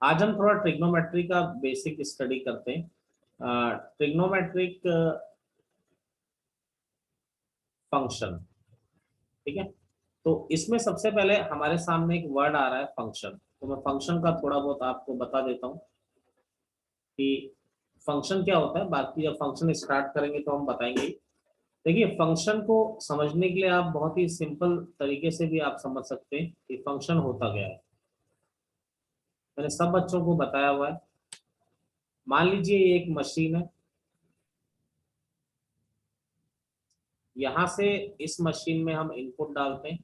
आज हम थोड़ा ट्रिग्नोमेट्री का बेसिक स्टडी करते हैं। ट्रिग्नोमेट्रिक फंक्शन, ठीक है। तो इसमें सबसे पहले हमारे सामने एक वर्ड आ रहा है फंक्शन। तो मैं फंक्शन का थोड़ा बहुत आपको बता देता हूँ कि फंक्शन क्या होता है। बाकी जब फंक्शन स्टार्ट करेंगे तो हम बताएंगे। देखिए, फंक्शन को समझने के लिए आप बहुत ही सिंपल तरीके से भी आप समझ सकते हैं कि फंक्शन होता क्या है। मैंने सब बच्चों को बताया हुआ है। मान लीजिए ये एक मशीन है। यहां से इस मशीन में हम इनपुट डालते हैं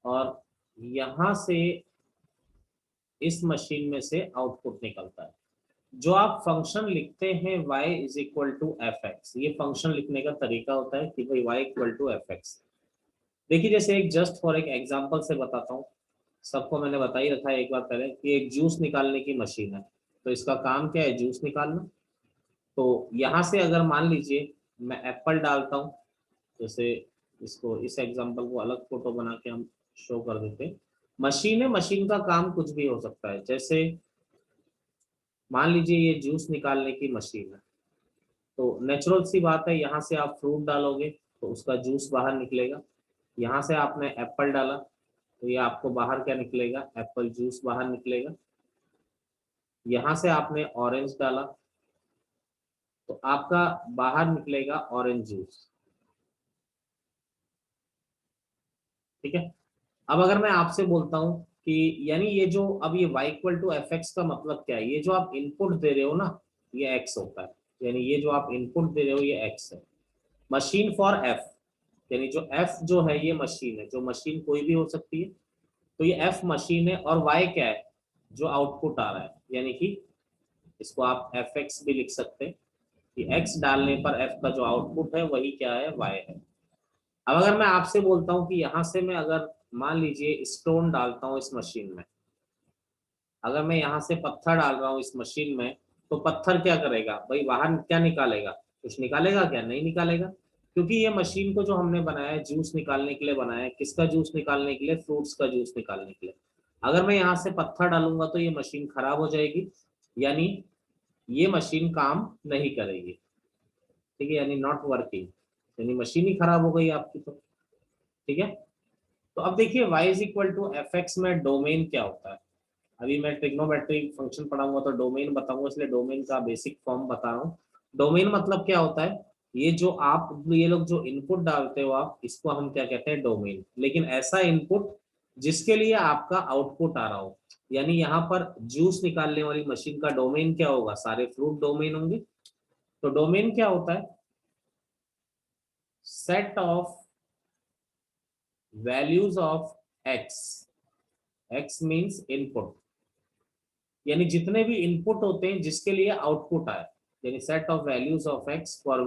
और यहां से इस मशीन में से आउटपुट निकलता है। जो आप फंक्शन लिखते हैं y is equal to F X, ये फंक्शन लिखने का तरीका होता है कि भाई y equal to F X. देखिए, जैसे एक जस्ट फॉर एक एग्जांपल से बताता हूँ। सबको मैंने बता ही रखा है एक बार पहले कि एक जूस निकालने की मशीन है। तो इसका काम क्या है? जूस निकालना। तो यहाँ से अगर मान लीजिए मैं एप्पल डालता हूँ, जैसे इसको इस एग्जांपल को अलग फोटो बना के हम शो कर देते हैं। मशीन है, मशीन का काम कुछ भी हो सकता है। जैसे मान लीजिए ये जूस निकालने की मशीन है। तो नेचुरल सी बात है, यहाँ से आप फ्रूट डालोगे तो उसका जूस बाहर निकलेगा। यहाँ से आपने एप्पल डाला तो ये आपको बाहर क्या निकलेगा? एप्पल जूस बाहर निकलेगा। यहाँ से आपने ऑरेंज डाला तो आपका बाहर निकलेगा ऑरेंज जूस, ठीक है। अब अगर मैं आपसे बोलता हूँ कि यानी ये जो अब ये y equal to F X का मतलब क्या है? ये जो आप इनपुट दे रहे हो ना, ये x होता है। यानी ये जो आप इनपुट दे रहे हो ये x है। मशीन फॉर f, यानी जो f जो है ये मशीन है। जो मशीन कोई भी हो सकती है। तो ये f मशीन है और y क्या है? जो आउटपुट आ रहा है, यानी कि इसको आप एफ एक्स भी लिख सकते हैं कि x डालने पर f का जो आउटपुट है वही क्या है? y है। अब अगर मैं आपसे बोलता हूँ कि यहाँ से मैं अगर मान लीजिए स्टोन डालता हूँ इस मशीन में, अगर मैं यहाँ से पत्थर डाल रहा हूँ इस मशीन में, तो पत्थर क्या करेगा भाई? बाहर क्या निकालेगा? कुछ निकालेगा क्या? नहीं निकालेगा। क्योंकि ये मशीन को जो हमने बनाया है जूस निकालने के लिए बनाया है। किसका जूस निकालने के लिए? फ्रूट्स का जूस निकालने के लिए। अगर मैं यहाँ से पत्थर डालूंगा तो ये मशीन खराब हो जाएगी, यानी ये मशीन काम नहीं करेगी, ठीक है। यानी नॉट वर्किंग, यानी मशीन ही खराब हो गई आपकी तो, ठीक है। तो अब देखिए y is equal to F X में डोमेन क्या होता है। अभी मैं ट्रिग्नोमेट्री फंक्शन पढ़ाऊंगा तो डोमेन बताऊंगा, इसलिए डोमेन का बेसिक फॉर्म बता रहा हूँ। डोमेन मतलब क्या होता है? ये जो आप ये लोग जो इनपुट डालते हो आप, इसको हम क्या कहते हैं? डोमेन। लेकिन ऐसा इनपुट जिसके लिए आपका आउटपुट आ रहा हो। यानी यहाँ पर जूस निकालने वाली मशीन का डोमेन क्या होगा? सारे फ्रूट डोमेन होंगे। तो डोमेन क्या होता है? Set of values of x. X means input, यानी जितने भी इनपुट होते हैं जिसके लिए आउटपुट आए। यानी set of values of X for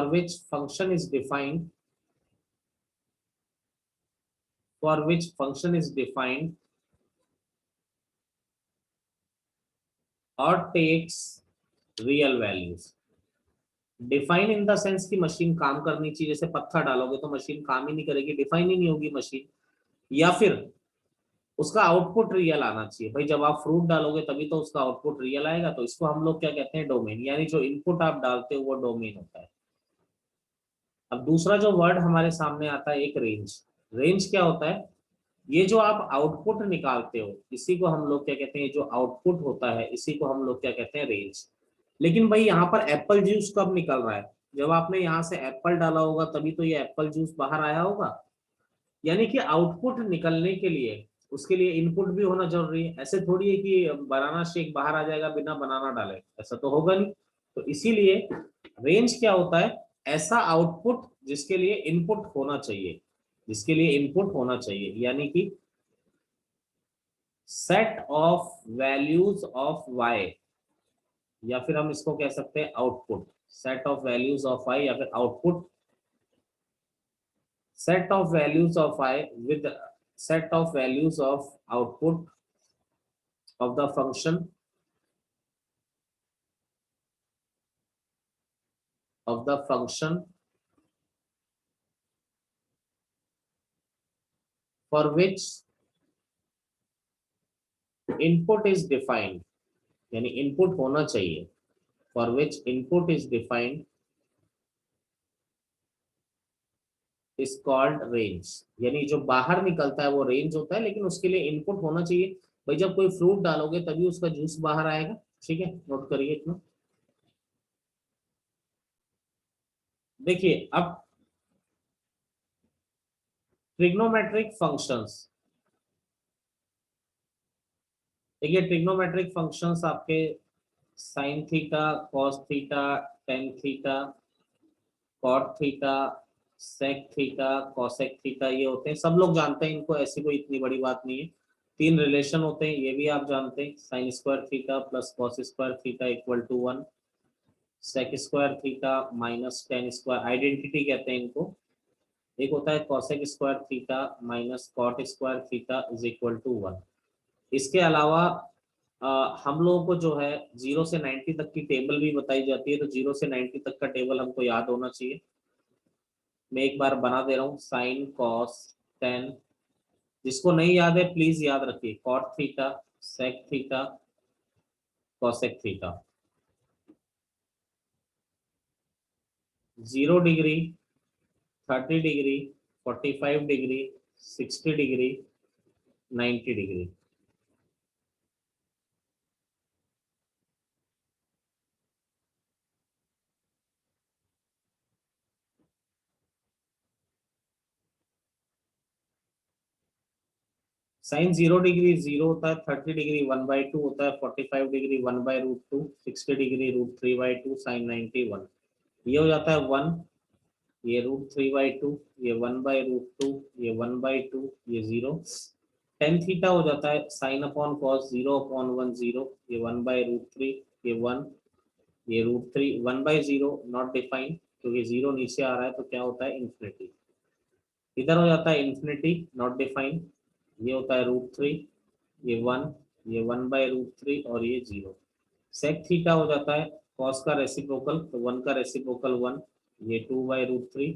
which function is defined for which function is defined और takes real values. Define in the sense की मशीन काम करनी चाहिए। जैसे पत्थर डालोगे तो मशीन काम ही नहीं करेगी, डिफाइन ही नहीं होगी मशीन। या फिर उसका आउटपुट रियल आना चाहिए। भाई जब आप फ्रूट डालोगे तभी तो उसका आउटपुट रियल आएगा। तो इसको हम लोग क्या कहते हैं? डोमेन। यानी जो इनपुट आप डालते हो वो डोमेन होता है। अब दूसरा जो वर्ड हमारे सामने आता है एक रेंज। रेंज क्या होता है? ये जो आप आउटपुट निकालते हो इसी को हम लोग क्या कहते हैं? जो आउटपुट होता है इसी को हम लोग क्या कहते हैं? रेंज। लेकिन भाई यहाँ पर एप्पल जूस कब निकल रहा है? जब आपने यहाँ से एप्पल डाला होगा तभी तो ये एप्पल जूस बाहर आया होगा। यानी कि आउटपुट निकलने के लिए उसके लिए इनपुट भी होना जरूरी है। ऐसे थोड़ी है कि बनाना शेक बाहर आ जाएगा बिना बनाना डाले, ऐसा तो होगा नहीं। तो इसीलिए रेंज क्या होता है? ऐसा आउटपुट जिसके लिए इनपुट होना चाहिए, जिसके लिए इनपुट होना चाहिए। यानी कि set of values of y, या फिर हम इसको कह सकते हैं output. Set of values of y या फिर output. set of values of I with set of values of output of the function of the function for which input is defined, यानी इनपुट होना चाहिए, for which input is defined is called range, यानी जो बाहर निकलता है वो range होता है, लेकिन उसके लिए इनपुट होना चाहिए। भाई जब कोई फ्रूट डालोगे तभी उसका जूस बाहर आएगा, ठीक है, नोट करिए इतना। देखिए अब ट्रिग्नोमेट्रिक फंक्शंस, देखिए ट्रिग्नोमेट्रिक फंक्शंस आपके sine theta, cos theta, tan theta, cot theta, sec theta, cosec theta, ये होते हैं, सब लोग जानते हैं इनको, ऐसी कोई इतनी बड़ी बात नहीं है। तीन रिलेशन होते हैं, ये भी आप जानते हैं, sine square theta plus cos square theta equal to 1, sec square theta minus tan square, identity कहते हैं इनको। एक होता है cosec square theta minus cot square theta is equal to 1। इसके अलावा हम लोगों को जो है 0 से 90 तक की टेबल भी बताई जाती है, तो 0 से 90 तक का टेबल हमको याद होना चाहिए। मैं एक बार बना दे रहा हूँ, साइन कॉस टेन, जिसको नहीं याद है प्लीज याद रखिए, cot theta, sec theta, cosec theta. 0 degree, 30 degree, 45 degree, 60 degree, 90 degree. Sine 0 degree 0 होता है, 30 डिग्री 1/2 होता है, 45 डिग्री 1/√2, 60 डिग्री √3/2, साइन 91, ये हो जाता है 1, ये √3/2, ये 1/√2, ये 1/2, ये 0। टेन थीटा हो जाता है साइन अपॉन कॉस 0/1 0, ये 1/√3, ये 1, ये √3, 1/0 नॉट डिफाइंड, क्योंकि 0 नीचे आ रहा है तो क्या होता है इन्फिनिटी, इधर हो जाता है इन्फिनिटी नॉट डिफाइंड, ये होता है √3, ये 1, ये 1/√3 और ये 0। सेक थीटा हो जाता है कॉस का रेसिप्रोकल, तो 1 का रेसिप्रोकल 1, ये 2/√3,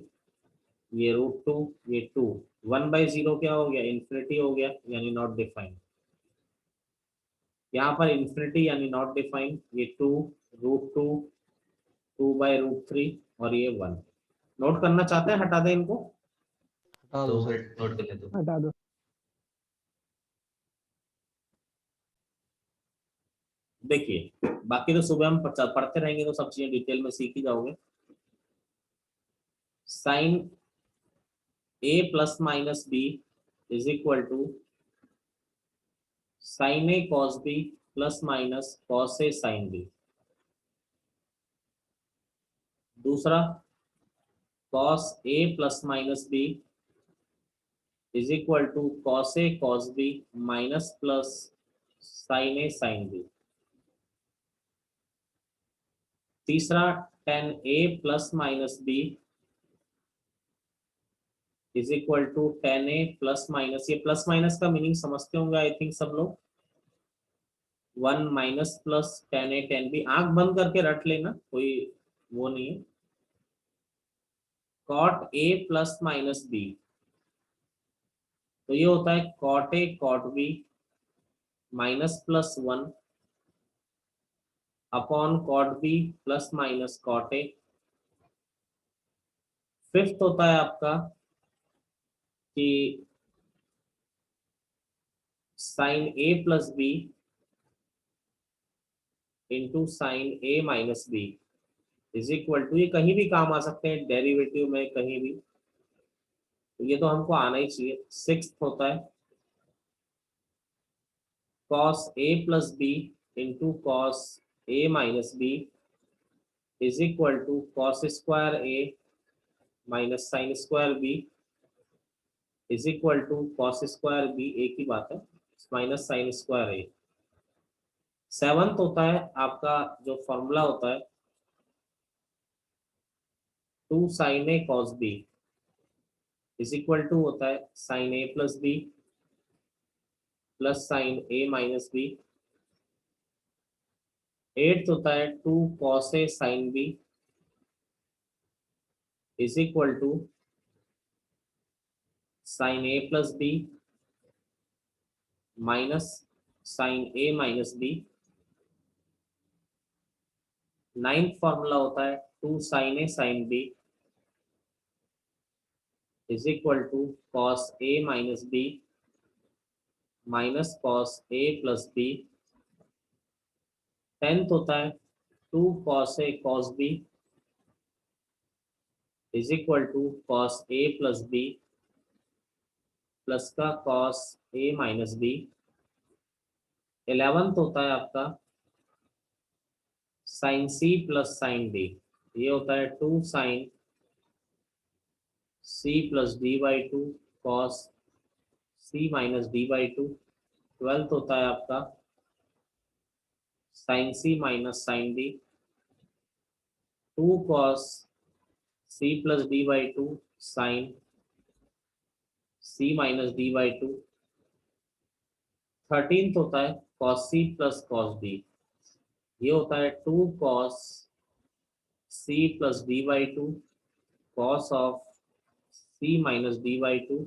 ये √2, ये 2, 1/0 क्या हो गया इन्फिनिटी हो गया, यानी नॉट डिफाइंड। यहाँ पर इन्फिनिटी यानी नॉट डिफाइंड, ये 2, √2, 2/√3 और ये 1। नोट करना चाहते हैं, हटा दें इनको। हटा दो दो सर। मिनट नोट करने दो। हटा दो। देखिए बाकी तो सुबह हम पढ़ते रहेंगे तो सब चीजें डिटेल में सीख ही जाओगे। Sine A plus minus B is equal to sine A cos B plus minus cos A sine B. दूसरा, cos A plus minus B is equal to cos A cos B minus plus sine A sine B. तीसरा, tan A plus minus B is equal to tan A plus minus, ये plus minus का meaning समझते होंगे I think सब लोग, 1 minus plus tan ए ten B, आंख बंद करके रट लेना, कोई वो नहीं है। Cot A plus minus B, तो ये होता है cot A cot B minus plus 1 upon cot B plus minus cot A. Fifth होता है आपका कि sine A plus B into sine A minus B is equal to, ये कहीं भी काम आ सकते हैं डेरिवेटिव में कहीं भी, तो ये तो हमको आना ही चाहिए। सिक्स्थ होता है cos A plus B into cos A minus B is equal to cos square A minus sine square B is equal to cos square B, एक ही बात है, minus sine square A. Seventh होता है आपका जो फॉर्मूला होता है 2 sine A cos B is equal to होता है sine A plus B plus sine A minus B. Eighth होता है 2 cos A sine B is equal to sine A plus B minus sine A minus B. Ninth formula होता है 2 sine A sine B is equal to cos A minus B minus cos A plus B. Tenth होता है 2 cos A cos B is equal to cos A plus B plus का cos A minus B. 11th होता है आपका sine C plus sine D. ये होता है 2 sign C plus D by two cos C minus D by two. 12th होता है आपका sine C minus sine D 2 cos C plus D by two sine C minus D by two. 13th होता है cos C plus cos D. ये होता है 2 cos C plus D by two cos of C minus D by two.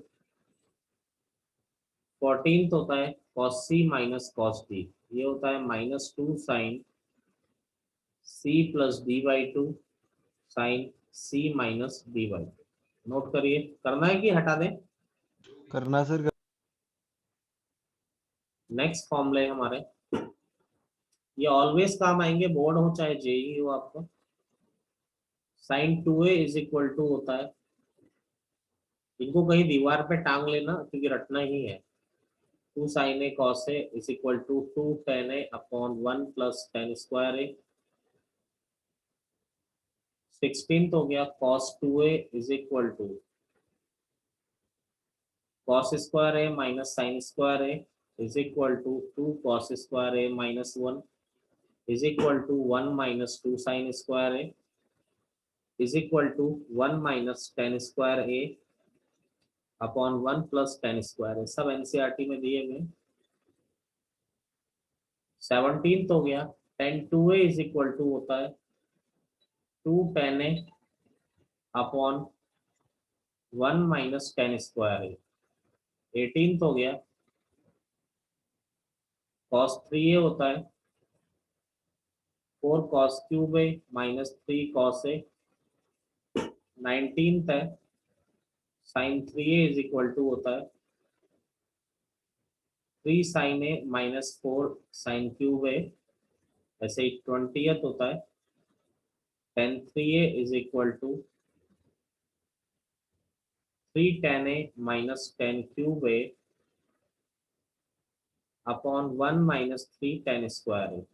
14th होता है cos C minus cos D. ये होता है -2 sign C plus D by two sine C minus D by two. Note करिए, करना है कि हटा दें? करना सर। नेक्स्ट फॉर्मूले हमारे, ये ऑलवेज काम आएंगे, बोर्ड हो चाहे जेई हो आपको। Sign 2a is equal to होता है, इनको कहीं दीवार पे टांग लेना क्योंकि रटना ही है। 2 sine A cos A is equal to 2 tan a upon 1 plus tan square A. 16th हो गया cos 2a is equal to cos square A minus sine square A is equal to 2 cos square A minus 1 is equal to 1 minus 2 sine square A is equal to 1 minus tan square A upon 1 plus tan square A. सब NCERT में दिए हुए। 17th हो गया tan 2a is equal to होता है 2 tan a upon 1 minus tan square A. 18th हो गया cos 3a होता है 4 cos क्यूब ए माइनस 3 cos ए। 19th है sin 3a is equal to होता है 3 sin a minus 4 sin cube A. ऐसे ही 20th होता है tan 3a is equal to 3 tan a minus tan cube A upon 1 minus 3 tan square A.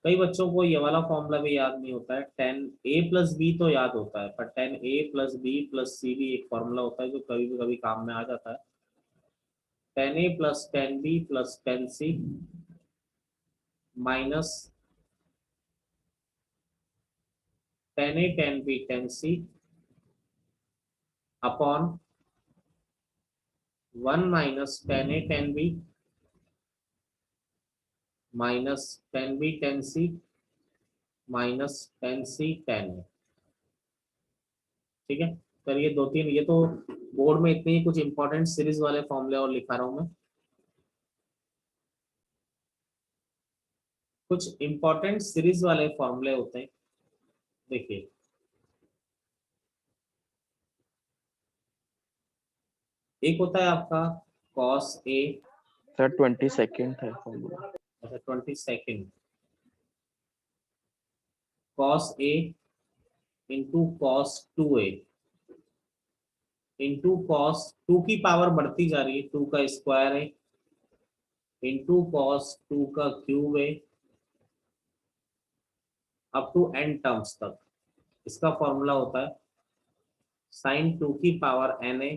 कई बच्चों को ये वाला फॉर्मूला भी याद नहीं होता है। tan a प्लस बी तो याद होता है, पर tan a plus B plus C भी एक फॉर्मूला होता है जो कभी काम में आ जाता है। tan a plus tan b plus tan c minus tan a tan b tan c upon 1 minus tan a tan b minus tan b tan c minus tan c tan a। ठीक है, करिए 2-3। ये तो board में इतने ही कुछ important series वाले फॉर्मूले और लिखा रहा हूं मैं। कुछ इंपॉर्टेंट सीरीज वाले फॉर्मूले होते हैं, देखिए। एक होता है आपका cos a। सर 22nd है फॉर्मूला। अच्छा 22nd। cos a into cos 2a into cos 2 की पावर बढ़ती जा रही है, 2 का स्क्वायर है इंटू cos 2 का क्यूब है अप टू n टर्म्स तक। इसका फॉर्मूला होता है sin 2 की पावर n a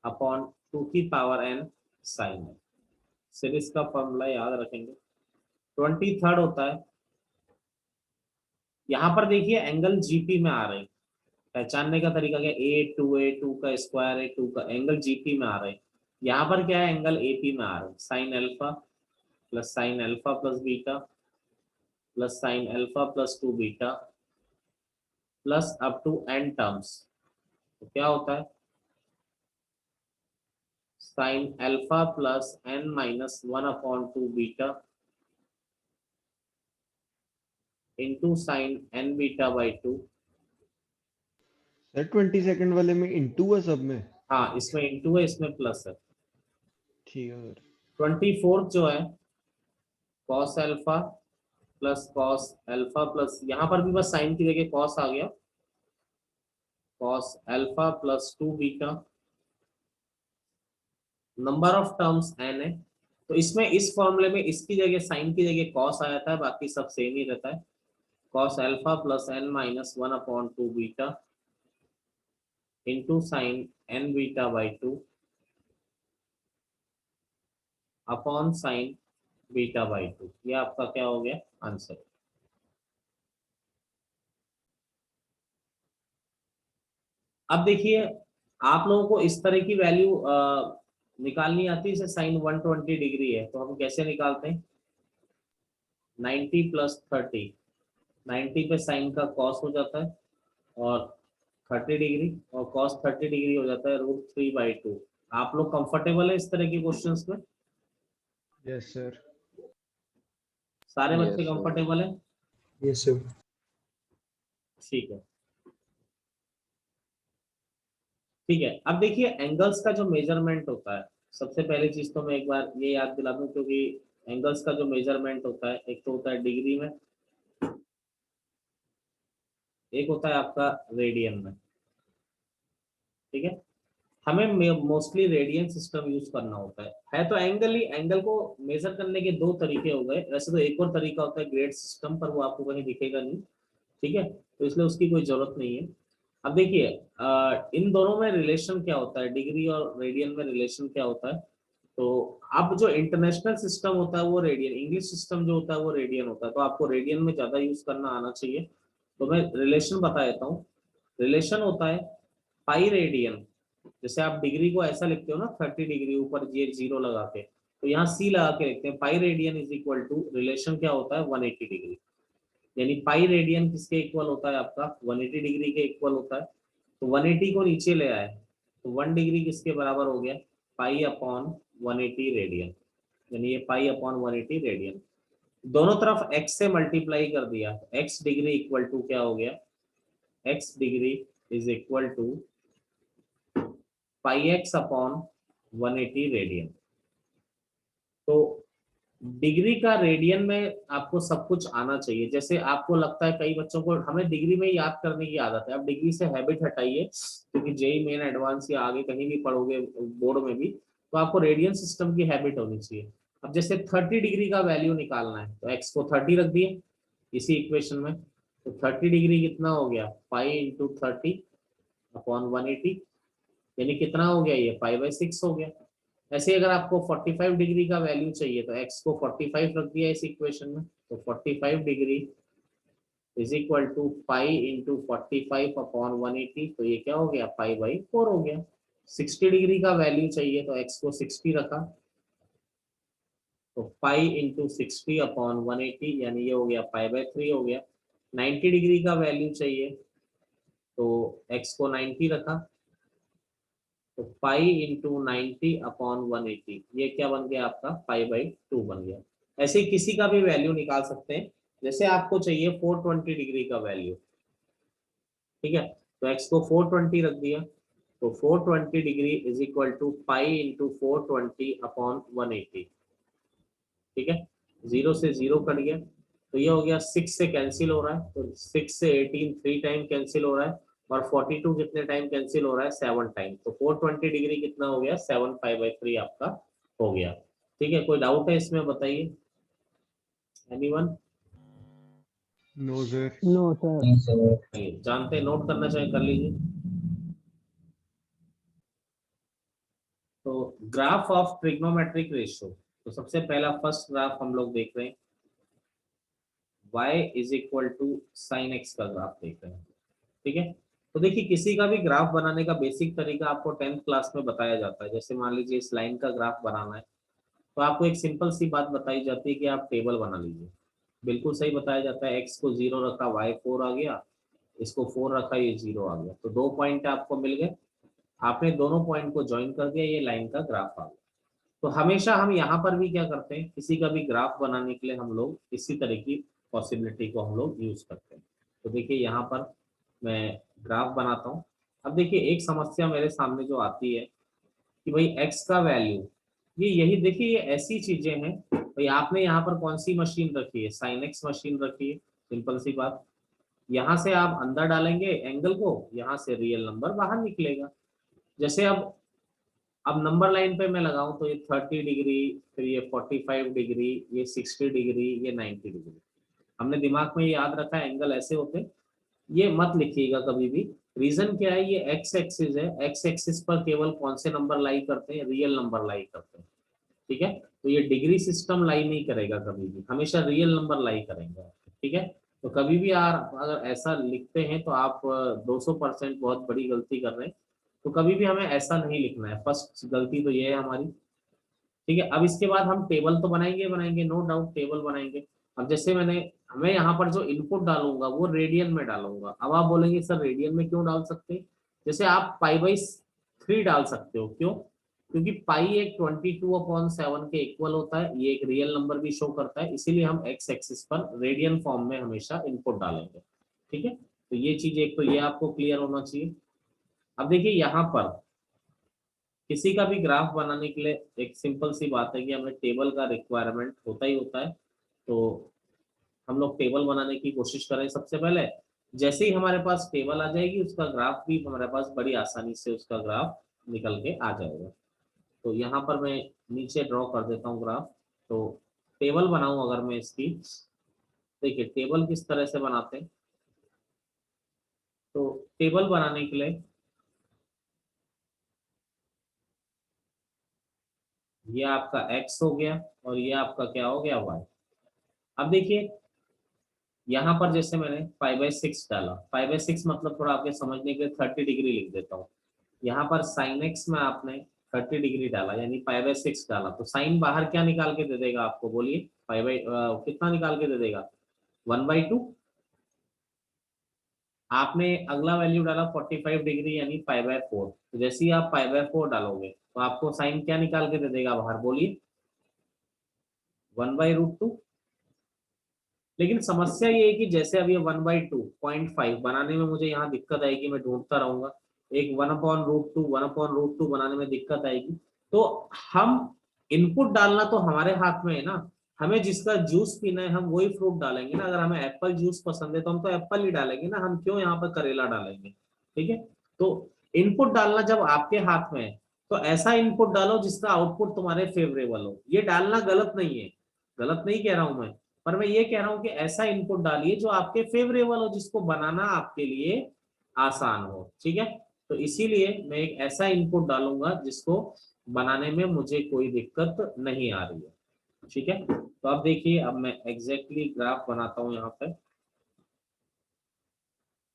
अपॉन 2 की power n sin a। Series का फॉर्मूला याद रखेंगे। 23rd होता है, यहाँ पर देखिए एंगल जीपी में आ रहे हैं। पहचानने का तरीका क्या, ए टू का स्क्वायर है 2 का एंगल जीपी में आ रहे हैं। यहाँ पर क्या है, एंगल एपी में आ रहे हैं। Sine alpha plus beta plus sine alpha plus 2 beta plus up to n terms. तो क्या होता है sine alpha plus n minus 1/2 beta into sine n beta by 2। Sir 20 second वाले में इंटू है सब में। हाँ, इसमें इंटू है, इसमें प्लस है। ठीक है सर। 24 जो है cos alpha plus cos alpha plus, यहाँ पर भी बस साइन की जगह कॉस आ गया, cos alpha plus 2 beta. Number of terms n है, तो इसमें इस फॉर्मूले में इसकी जगह साइन की जगह कॉस आ जाता है, बाकी सब सेम ही रहता है। Cos alpha plus n minus 1/2 beta into sine n beta by 2 upon sine beta by 2। ये आपका क्या हो गया आंसर। अब देखिए, आप लोगों को इस तरह की वैल्यू निकालनी आती है, जैसे साइन 120 डिग्री है तो हम कैसे निकालते हैं, 90 प्लस 30, 90 पे साइन का कॉस हो जाता है और 30 डिग्री, और कॉस 30 डिग्री हो जाता है √3/2। आप लोग कंफर्टेबल है इस तरह के क्वेश्चंस में? Yes sir. सारे बच्चे यस सर। कंफर्टेबल है? Yes sir. ठीक है, ठीक है। अब देखिए एंगल्स का जो मेजरमेंट होता है, सबसे पहली चीज तो मैं एक बार ये याद दिला दूं, क्योंकि एंगल्स का जो मेजरमेंट होता है एक तो होता है डिग्री में, एक होता है आपका रेडियन में। ठीक है, हमें मोस्टली रेडियन सिस्टम यूज करना होता है तो एंगल ही, एंगल को मेजर करने के दो तरीके हो गए। वैसे तो एक और तरीका होता है ग्रेड सिस्टम, पर वो आपको कहीं दिखेगा नहीं। ठीक है, तो इसलिए उसकी कोई जरूरत नहीं है। अब देखिए इन दोनों में रिलेशन क्या होता है, डिग्री और रेडियन में रिलेशन क्या होता है। तो अब जो इंटरनेशनल सिस्टम होता है वो रेडियन, इंग्लिश सिस्टम जो होता है वो रेडियन होता है, तो आपको रेडियन में ज्यादा यूज करना आना चाहिए। तो मैं रिलेशन बता देता हूँ। रिलेशन होता है पाई रेडियन, जैसे आप डिग्री को ऐसा लिखते हो ना 30 डिग्री, ऊपर ये जीरो लगा के, तो यहाँ सी लगा के लिखते हैं pi radian is equal to, relation क्या होता है 180 डिग्री। यानी पाई रेडियन किसके इक्वल होता है आपका 180 डिग्री के इक्वल होता है। तो 180 को नीचे ले आए तो 1 डिग्री किसके बराबर हो गया, पाई अपॉन 180 रेडियन। यानी ये पाई अपॉन 180 रेडियन, दोनों तरफ x से मल्टीप्लाई कर दिया तो x डिग्री इक्वल टू क्या हो गया, x degree is equal to pi X upon 180 radian. तो डिग्री का रेडियन में आपको सब कुछ आना चाहिए। जैसे आपको लगता है कई बच्चों को, हमें डिग्री में याद करने की आदत है, अब डिग्री से हैबिट हटाइए, क्योंकि जेई मेन एडवांस या आगे कहीं भी पढ़ोगे बोर्ड में भी, तो आपको रेडियन सिस्टम की हैबिट होनी चाहिए। अब जैसे 30 डिग्री का वैल्यू निकालना है तो एक्स को 30 रख दिए इसी इक्वेशन में, तो 30 डिग्री कितना हो गया, पाई इंटू 30 अपॉन 180, यानी कितना हो गया, ये पाई/6 हो गया। ऐसे अगर आपको 45 डिग्री का वैल्यू चाहिए तो x को 45 रख दिया इस इक्वेशन में, तो 45 degree is equal to pi into 45 upon 180, तो ये क्या हो गया पाई/4 हो गया। 60 डिग्री का वैल्यू चाहिए तो x को 60 रखा, तो पाई इंटू 60 अपॉन 180, यानी ये हो गया पाई/3 हो गया। 90 डिग्री का वैल्यू चाहिए तो x को 90 रखा, तो पाई इंटू 90 अपॉन 180, ये क्या बन गया आपका पाई/2 बन गया। ऐसे ही किसी का भी वैल्यू निकाल सकते हैं, जैसे आपको चाहिए 420 डिग्री का वैल्यू। ठीक है, तो x को 420 रख दिया, तो 420 degree is equal to pi into 420 upon 180। ठीक है, जीरो से जीरो कट गया, तो ये हो गया 6 से कैंसिल हो रहा है, तो 6 से 18 3 टाइम कैंसिल हो रहा है, और 42 कितने टाइम कैंसिल हो रहा है, 7 टाइम। तो 420 डिग्री कितना हो गया, 7 पाई/3 आपका हो गया। ठीक है, कोई डाउट है इसमें बताइए, anyone? No sir. No sir. जानते, नोट करना चाहे कर लीजिए। तो ग्राफ ऑफ ट्रिग्नोमेट्रिक रेशियो, तो सबसे पहला फर्स्ट ग्राफ हम लोग देख रहे हैं, y is equal to sine X का ग्राफ देख रहे हैं। ठीक है, तो देखिए किसी का भी ग्राफ बनाने का बेसिक तरीका आपको 10th क्लास में बताया जाता है। जैसे मान लीजिए इस लाइन का ग्राफ बनाना है, तो आपको एक सिंपल सी बात बताई जाती है कि आप टेबल बना लीजिए। बिल्कुल सही बताया जाता है, x को 0 रखा y 4 आ गया, इसको 4 रखा ये 0 आ गया, तो 2 पॉइंट आपको मिल गए। आपने दोनों पॉइंट को ज्वाइन कर दिया, ये लाइन का ग्राफ आ गया। तो हमेशा हम यहाँ पर भी क्या करते हैं, किसी का भी ग्राफ बनाने के लिए हम लोग इसी तरह की पॉसिबिलिटी को हम लोग यूज करते हैं। तो देखिए यहाँ पर मैं ग्राफ बनाता हूँ। अब देखिए एक समस्या मेरे सामने जो आती है कि भाई x का वैल्यू, ये यही देखिए ये ऐसी चीजें हैं भाई। आपने यहाँ पर कौन सी मशीन रखी है, साइन एक्स मशीन रखी है, सिंपल सी बात। यहाँ से आप अंदर डालेंगे एंगल को, यहाँ से रियल नंबर बाहर निकलेगा। जैसे अब नंबर लाइन पे मैं लगाऊं तो ये 30 डिग्री, फिर ये 45 डिग्री, ये 60 डिग्री, ये 90 डिग्री। हमने दिमाग में याद रखा एंगल ऐसे होते, ये मत लिखिएगा कभी भी। रीजन क्या है, ये एक्स एक्सिस है, एक्स एक्सिस पर केवल कौन से नंबर लाई करते हैं, रियल नंबर लाई करते हैं। ठीक है, तो ये डिग्री सिस्टम लाई नहीं करेगा कभी भी, हमेशा रियल नंबर लाई करेंगे। ठीक है, तो कभी भी आप अगर ऐसा लिखते हैं तो आप 200% बहुत बड़ी गलती कर रहे हैं। तो कभी भी हमें ऐसा नहीं लिखना है, फर्स्ट गलती तो ये है हमारी। ठीक है, अब इसके बाद हम टेबल तो बनाएंगे बनाएंगे, नो डाउट टेबल बनाएंगे। अब जैसे मैं यहाँ पर जो इनपुट डालूंगा वो रेडियन में डालूंगा। अब आप बोलेंगे सर रेडियन में क्यों डाल सकते हैं, जैसे आप पाई/3 डाल सकते हो, क्यों? क्योंकि पाई एक 22/7 के इक्वल होता है, ये एक रियल नंबर भी शो करता है, इसीलिए हम एक्स एक्सिस पर रेडियन फॉर्म में हमेशा इनपुट डालेंगे। ठीक है, तो ये चीज एक तो ये आपको क्लियर होना चाहिए। अब देखिए यहाँ पर किसी का भी ग्राफ बनाने के लिए एक सिंपल सी बात है कि हमें टेबल का रिक्वायरमेंट होता ही होता है। तो हम लोग टेबल बनाने की कोशिश करें सबसे पहले। जैसे ही हमारे पास टेबल आ जाएगी, उसका ग्राफ भी हमारे पास बड़ी आसानी से उसका ग्राफ निकल के आ जाएगा। तो यहाँ पर मैं नीचे ड्रॉ कर देता हूँ ग्राफ। तो टेबल बनाऊं अगर मैं इसकी, देखिए टेबल किस तरह से बनाते हैं। तो टेबल बनाने के लिए ये आपका x हो गया और ये आपका क्या हो गया, y। अब देखिए यहाँ पर जैसे मैंने 5/6 डाला, 5/6 मतलब थोड़ा आपके समझने के लिए 30 डिग्री लिख देता हूँ। यहाँ पर साइन एक्स में आपने 30 डिग्री डाला, यानी 5/6 डाला, तो साइन बाहर क्या निकाल के दे देगा आपको, बोलिए कितना निकाल के दे देगा, 1/2। आपने अगला वैल्यू डाला 45 डिग्री यानी 5/4, तो जैसे ही आप 5/4 डालोगे तो आपको साइन क्या निकाल के दे देगा बाहर, बोलिए 1/√2। लेकिन समस्या ये है कि जैसे अब ये 1/2.5 बनाने में मुझे यहाँ दिक्कत आएगी, मैं ढूंढता रहूंगा। एक 1/√2 बनाने में दिक्कत आएगी। तो हम इनपुट डालना तो हमारे हाथ में है ना, हमें जिसका जूस पीना है हम वही फ्रूट डालेंगे ना। अगर हमें एप्पल जूस पसंद है तो हम तो एप्पल ही डालेंगे ना, हम क्यों यहाँ पर करेला डालेंगे। ठीक है, तो इनपुट डालना जब आपके हाथ में है तो ऐसा इनपुट डालो जिसका आउटपुट तुम्हारे फेवरेबल हो। ये डालना गलत नहीं है, गलत नहीं कह रहा हूं मैं, पर मैं ये कह रहा हूं कि ऐसा इनपुट डालिए जो आपके फेवरेबल हो, जिसको बनाना आपके लिए आसान हो। ठीक है, तो इसीलिए मैं एक ऐसा इनपुट डालूंगा जिसको बनाने में मुझे कोई दिक्कत नहीं आ रही है। ठीक है, तो अब देखिए अब मैं एग्जैक्टली ग्राफ बनाता हूं। यहाँ पे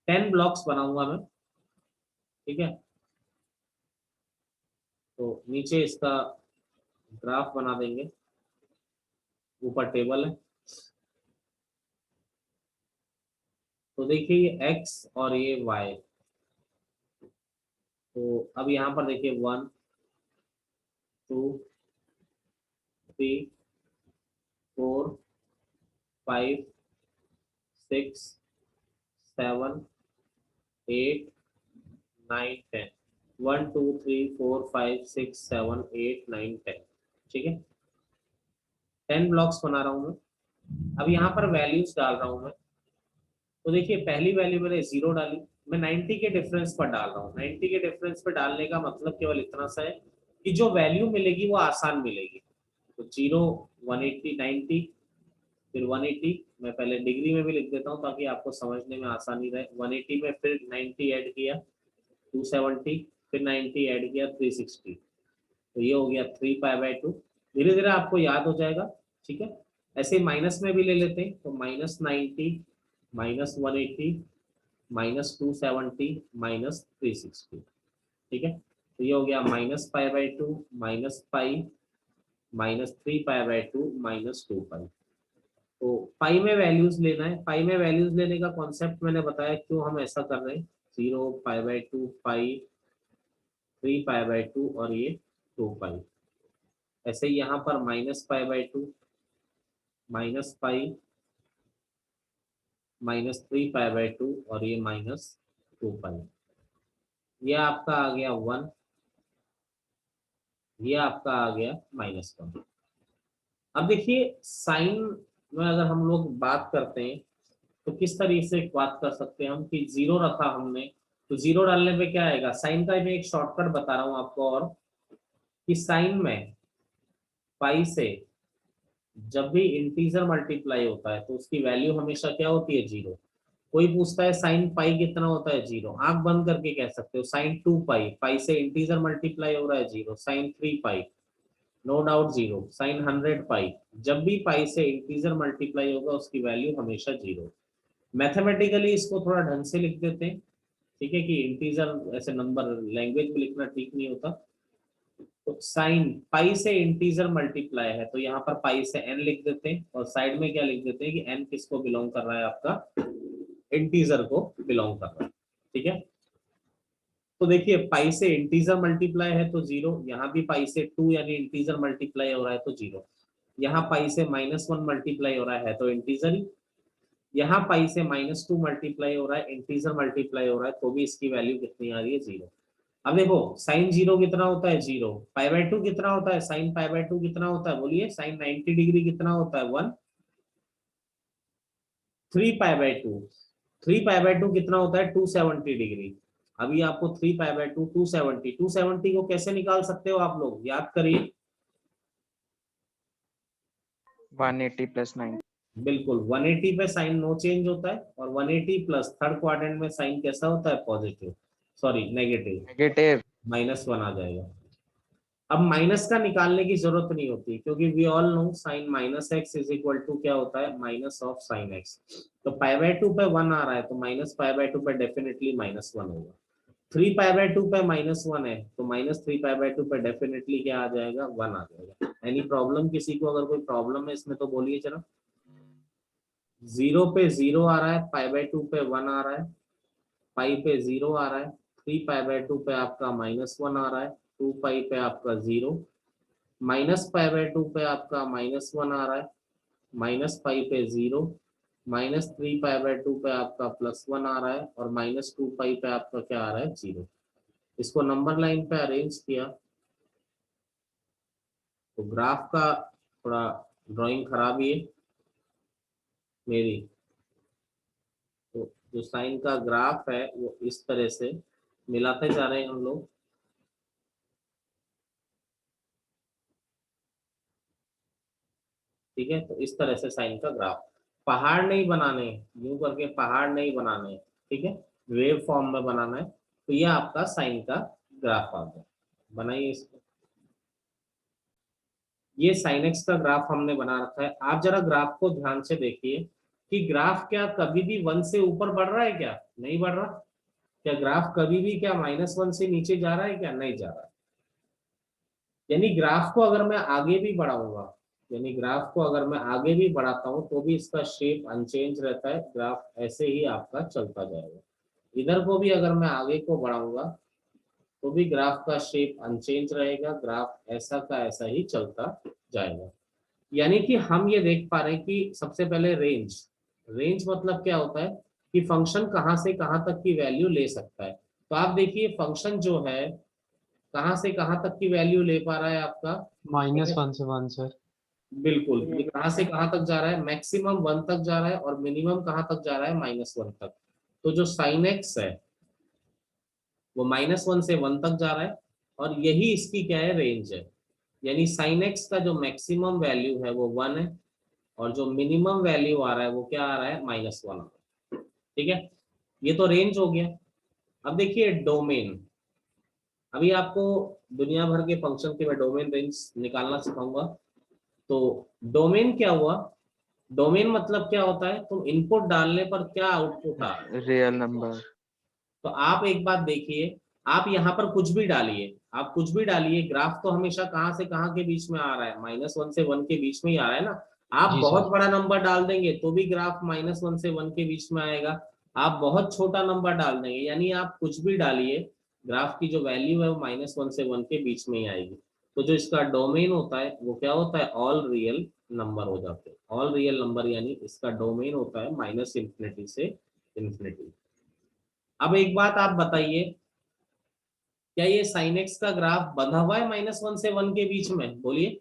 10 ब्लॉक्स बनाऊंगा मैं। ठीक है, तो नीचे इसका ग्राफ बना देंगे, ऊपर टेबल है। तो देखिए ये x और ये y। तो अब यहाँ पर देखिए 1 2 3 4 5 6 7 8 9 10, 1 2 3 4 5 6 7 8 9 10। ठीक है, 10 ब्लॉक्स बना रहा हूँ मैं। अब यहाँ पर वैल्यूज डाल रहा हूँ मैं। तो देखिए पहली वैल्यू मैंने 0 डाली, मैं 90 के डिफरेंस पर डाल रहा हूँ। 90 के डिफरेंस पर डालने का मतलब केवल इतना सा है कि जो वैल्यू मिलेगी वो आसान मिलेगी। तो 0 180 90, फिर 180, मैं पहले डिग्री में भी लिख देता हूँ ताकि आपको समझने में आसानी रहे। 180 में फिर 90 ऐड किया 270, फिर 90 ऐड किया 360, तो ये हो गया 3π/2। धीरे धीरे आपको याद हो जाएगा। ठीक है, ऐसे माइनस में भी ले लेते हैं, तो -90 -180 -270 -360। ठीक है, तो ये हो गया -π/2 -π -3π/2 -2π। तो पाई में वैल्यूज लेना है। पाई में वैल्यूज लेने का कॉन्सेप्ट मैंने बताया क्यों हम ऐसा कर रहे हैं। 0 π/2 पाई 3π/2 और ये 2π। ऐसे ही यहाँ पर -π/2 -π -3π/2 और ये -2π। ये आपका आ गया 1, ये आपका आ गया -1। अब देखिए साइन में अगर हम लोग बात करते हैं तो किस तरीके से बात कर सकते हैं हम कि 0 रखा हमने, तो 0 डालने पे क्या आएगा। साइन का मैं एक शॉर्टकट बता रहा हूं आपको, और कि साइन में पाई से जब भी इंटीजर मल्टीप्लाई होता है तो उसकी वैल्यू हमेशा क्या होती है, 0। कोई पूछता है साइन पाई कितना होता है, 0, आंख बंद करके कह सकते हो। साइन 2π, पाई से इंटीजर मल्टीप्लाई हो रहा है 0। Sign 3π, no doubt 0। साइन 100π, जब भी पाई से इंटीजर मल्टीप्लाई होगा उसकी वैल्यू हमेशा 0। मैथमेटिकली इसको थोड़ा ढंग से लिख देते हैं, ठीक है, कि इंटीजर ऐसे नंबर लैंग्वेज में लिखना ठीक नहीं होता। तो साइन पाई से इंटीजर मल्टीप्लाई है तो यहाँ पर पाई से n लिख देते हैं, और साइड में क्या लिख देते हैं कि n किसको बिलोंग कर रहा है, आपका इंटीजर को बिलोंग कर रहा है, ठीक है। तो देखिए पाई से इंटीजर मल्टीप्लाई है तो 0, यहाँ भी पाई से 2 यानी इंटीजर मल्टीप्लाई हो रहा है तो 0, यहाँ पाई से -1 मल्टीप्लाई हो रहा है तो इंटीजर ही, यहाँ पाई से -2 मल्टीप्लाई हो रहा है, इंटीजर मल्टीप्लाई हो रहा है, तो भी इसकी वैल्यू कितनी आ रही है, 0। अब देखो साइन 0 कितना होता है, 0। π/2 कितना होता है, साइन π/2 कितना होता है, बोलिए। साइन 90 डिग्री कितना होता है, 1। 3π/2, 3π/2 कितना होता है, 270 डिग्री। अभी आपको 3π/2 270, 270 को कैसे निकाल सकते हो आप लोग, याद करिए। 180 + 90। बिल्कुल 180 पे साइन नो चेंज होता है, और 180 प्लस थर्ड क्वाड्रेंट में साइन कैसा होता है, पॉजिटिव, सॉरी नेगेटिव, नेगेटिव। -1 आ जाएगा। अब माइनस का निकालने की जरूरत नहीं होती, क्योंकि we all know sine -x is equal to क्या होता है, माइनस ऑफ साइन x। तो π/2 पे 1 आ रहा है तो -π/2 पे डेफिनेटली -1 होगा। 3π/2 पे -1 है तो -3π/2 पे डेफिनेटली क्या आ जाएगा, 1 आ जाएगा। एनी प्रॉब्लम किसी को, अगर कोई प्रॉब्लम है इसमें तो बोलिए जरा। 0 पे 0 आ रहा है, π/2 पे 1 आ रहा है, पाई पे 0 आ रहा है, 3π/2 पे आपका -1 आ रहा है, 2π पे आपका 0, -π/2 पे आपका -1 आ रहा है, -π पे 0, -3π/2 पे आपका +1 आ रहा है, और -2π पे आपका क्या आ रहा है, 0। इसको नंबर लाइन पे अरेंज किया तो ग्राफ का थोड़ा ड्राइंग खराब ही है मेरी। तो जो साइन का ग्राफ है वो इस तरह से मिलाते जा रहे हैं हम लोग। ठीक है, तो इस तरह से साइन का ग्राफ, पहाड़ नहीं बनाने, यूं करके पहाड़ नहीं बनाने, ठीक है, वेव फॉर्म में बनाना है। तो ये आपका साइन का ग्राफ आ गया, बनाइए इसको। ये साइन एक्स का ग्राफ हमने बना रखा है। आप जरा ग्राफ को ध्यान से देखिए कि ग्राफ क्या कभी भी 1 से ऊपर बढ़ रहा है, क्या नहीं बढ़ रहा, क्या ग्राफ कभी भी क्या -1 से नीचे जा रहा है, क्या नहीं जा रहा है। यानी ग्राफ को अगर मैं आगे भी बढ़ाऊंगा, यानी ग्राफ को अगर मैं आगे भी बढ़ाता हूं तो भी इसका शेप अनचेंज रहता है, ग्राफ ऐसे ही आपका चलता जाएगा। इधर को भी अगर मैं आगे को बढ़ाऊंगा तो भी ग्राफ का शेप अनचेंज रहेगा, ग्राफ ऐसा का ऐसा ही चलता जाएगा। यानी कि हम ये देख पा रहे हैं कि सबसे पहले रेंज, रेंज मतलब क्या होता है कि फंक्शन कहां से कहां तक की वैल्यू ले सकता है। तो आप देखिए फंक्शन जो है कहां से कहां तक की वैल्यू ले पा रहा है आपका, -1 से 1 सर। बिल्कुल, ये कहां से कहां तक जा रहा है, मैक्सिमम 1 तक जा रहा है, और मिनिमम कहां तक जा रहा है, -1 तक। तो जो साइन एक्स है वो -1 से 1 तक जा रहा है, और यही इसकी क्या है, रेंज है। यानी साइन एक्स का जो मैक्सिमम वैल्यू है वो 1 है, और जो मिनिमम वैल्यू आ रहा है वो क्या आ रहा है, -1 आ रहा है। ठीक है, ये तो रेंज हो गया। अब देखिए डोमेन, अभी आपको दुनिया भर के फंक्शन के मैं डोमेन रेंज निकालना सिखाऊंगा। तो डोमेन क्या हुआ, डोमेन मतलब क्या होता है, तुम इनपुट डालने पर क्या आउटपुट आ रहा है। Real number. तो आप एक बात देखिए, आप यहाँ पर कुछ भी डालिए, आप कुछ भी डालिए, ग्राफ तो हमेशा कहाँ से कहाँ के बीच में आ रहा है, -1 से 1 के बीच में ही आ रहा है ना। आप जी बहुत सर। बड़ा नंबर डाल देंगे तो भी ग्राफ -1 से 1 के बीच में आएगा, आप बहुत छोटा नंबर डाल देंगे, यानी आप कुछ भी डालिए, ग्राफ की जो वैल्यू है वो -1 से 1 के बीच में ही आएगी। तो जो इसका डोमेन होता है वो क्या होता है, ऑल रियल नंबर हो जाते हैं। ऑल रियल नंबर यानी इसका डोमेन होता है -∞ से ∞। अब एक बात आप बताइए, क्या ये sin x का ग्राफ बंधा हुआ है -1 से 1 के बीच में? बोलिए।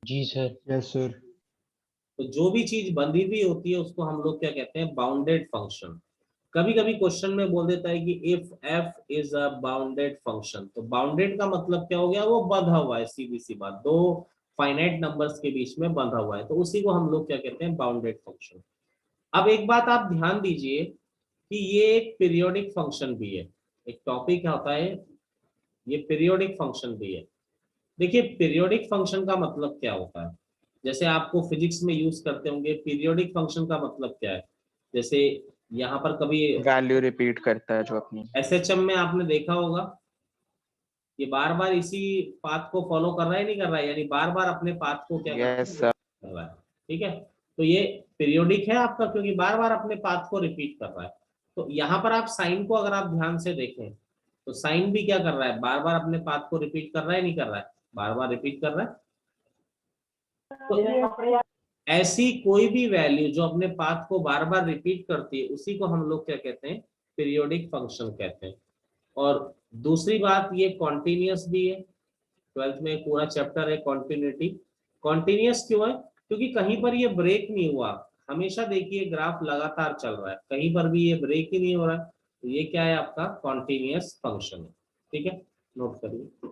जी सर। Yes sir. तो जो भी चीज बंधी हुई होती है उसको हम लोग क्या कहते हैं, बाउंडेड फंक्शन। कभी कभी क्वेश्चन में बोल देता है कि if f is a bounded function, तो बाउंडेड का मतलब क्या हो गया, वो बंधा हुआ है, सीधी सी बात, दो फाइनाइट नंबर्स के बीच में बंधा हुआ है, तो उसी को हम लोग क्या कहते हैं, बाउंडेड फंक्शन। अब एक बात आप ध्यान दीजिए कि ये एक पीरियोडिक फंक्शन भी है। एक टॉपिक होता है, ये पीरियोडिक फंक्शन भी है। देखिए पीरियोडिक फंक्शन का मतलब क्या होता है, जैसे आपको फिजिक्स में यूज करते होंगे, पीरियोडिक फंक्शन का मतलब क्या है। जैसे यहाँ पर कभी वैल्यू रिपीट करता है जो अपनी। एसएचएम में आपने देखा होगा, ये बार बार इसी पाथ को फॉलो कर रहा है, नहीं कर रहा है, यानी बार बार अपने पाथ को क्या यस सर। कर रहा है। ठीक है, तो ये पीरियोडिक है आपका, क्योंकि बार बार अपने पाथ को रिपीट कर रहा है। तो यहाँ पर आप साइन को अगर आप ध्यान से देखें, तो साइन भी क्या कर रहा है, बार बार अपने पाथ को रिपीट कर रहा है, नहीं कर रहा है, बार बार रिपीट कर रहा है। तो ऐसी कोई भी वैल्यू जो अपने पाथ को बार बार रिपीट करती है, उसी को हम लोग क्या कहते हैं, पीरियोडिक फंक्शन कहते हैं। और दूसरी बात, ये कॉन्टिन्यूअस भी है। 12th में पूरा चैप्टर है कॉन्टिन्यूटी। कॉन्टिन्यूअस क्यों है, क्योंकि कहीं पर ये ब्रेक नहीं हुआ, हमेशा देखिए ग्राफ लगातार चल रहा है, कहीं पर भी ये ब्रेक ही नहीं हो रहा है, तो ये क्या है, आपका कॉन्टिन्यूअस फंक्शन है। ठीक है, नोट करिए।